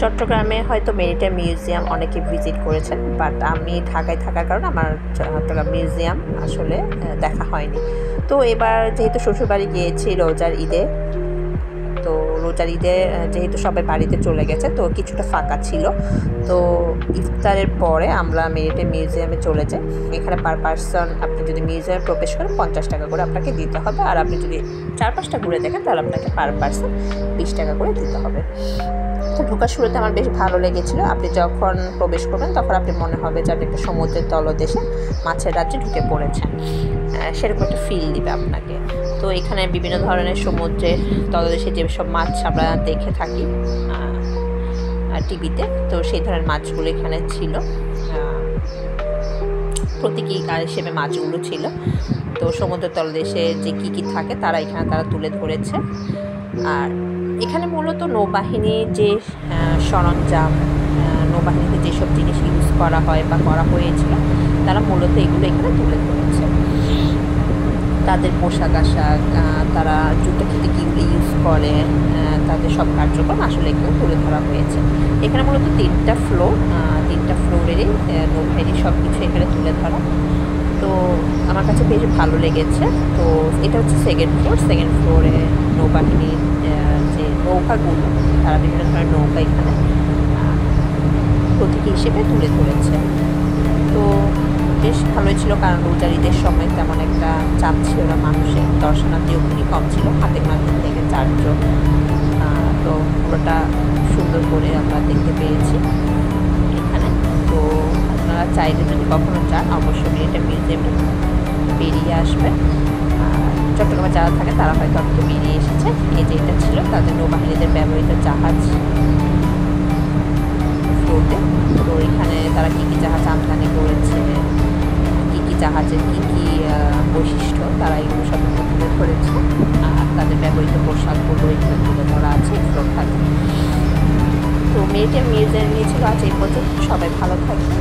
চট্টগ্রামে হয়তো maritime museum অনেকে ভিজিট করেছেন, বাট আমি ঢাকায় থাকার কারণে আমার চট্টগ্রাম মিউজিয়াম আসলে দেখা হয়নি। তো এবার যেহেতু শ্বশুরবাড়ি গিয়েছি রোজার ঈদে, তো রোজার ঈদে যেহেতু সবাই বাড়িতে চলে গেছে তো কিছুটা ফাঁকা ছিল, তো ইফতারের পরে আমরা মেরিটাইম মিউজিয়ামে চলে যাই। এখানে পার পারসন আপনি যদি মিউজিয়ামে প্রবেশ করেন 50 টাকা করে আপনাকে দিতে হবে, আর আপনি যদি 4-5টা ঘুরে দেখেন তাহলে আপনাকে পার পারসন 20 টাকা করে দিতে হবে। তো ঢোকার শুরুতে আমার বেশ ভালো লেগেছিলো। আপনি যখন প্রবেশ করবেন তখন আপনি মনে হবে যে আপনি একটা সমুদ্রের তলদেশে মাছের রাজ্যে ঢুকে পড়েছেন, সেরকম একটা ফিল দিবে আপনাকে। তো এখানে বিভিন্ন ধরনের সমুদ্রের তলদেশে যেসব মাছ আমরা দেখে থাকি টিভিতে, তো সেই ধরনের মাছগুলো এখানে ছিল, প্রতীকী হিসেবে মাছগুলো ছিল। তো সমুদ্রের তলদেশে যে কী থাকে তারা তুলে ধরেছে। আর এখানে মূলত নৌবাহিনীর যে সরঞ্জাম, নৌবাহিনীতে যেসব জিনিস ইউজ করা হয় বা করা হয়েছিল তারা মূলত এগুলো এখানে তুলে ধরেছে। তাদের পোশাক আশাক, তারা যুদ্ধ ক্ষেত্রে কীগুলো ইউজ করে, তাদের সব কার্যক্রম আসলে এগুলো তুলে ধরা হয়েছে। এখানে মূলত 3টা ফ্লোরেরই নৌবাহিনীর সব কিছু এখানে তুলে ধরা। তো আমার কাছে বেশ ভালো লেগেছে। তো এটা হচ্ছে সেকেন্ড ফ্লোরে নৌবাহিনীর যে নৌকাগুলো, তারা বিভিন্ন ধরনের নৌকা এখানে প্রতীকী হিসেবে তুলে ধরেছে। তো বেশ ভালোই ছিল, কারণ রোজার ঈদের সময় তেমন একটা চাপ ছিল না, মানুষের দর্শনার্থীও খুবই কম ছিল, হাতের মাধ্যম থেকে 4 জন। তো পুরোটা সুন্দর করে আমরা দেখতে পেয়েছি এখানে। তো আপনারা চাইলে যদি কখনো চান অবশ্যই মেরিটাইম মিউজিয়ামে বেরিয়ে আসবেন। চট্টগ্রামে যারা থাকে তারা হয়তো অনেকে বেরিয়ে এসেছে। এই যে এটা ছিল তাদের নৌবাহিনীদের ব্যবহৃত জাহাজ ফ্লোটে। তো এখানে তারা কী জাহাজ আমদানি করেছে, জাহাজের কী বৈশিষ্ট্য, তারা এগুলো সব তুলে ধরেছে। আর তাদের ব্যবহৃত পোশাকগুলো এখানে তুলে ধরা আছে ফ্লোট থাকে। তো মেরিটাইম মিউজিয়াম নিয়েছিল আজ এই পর্যন্ত। সবাই ভালো থাকবে।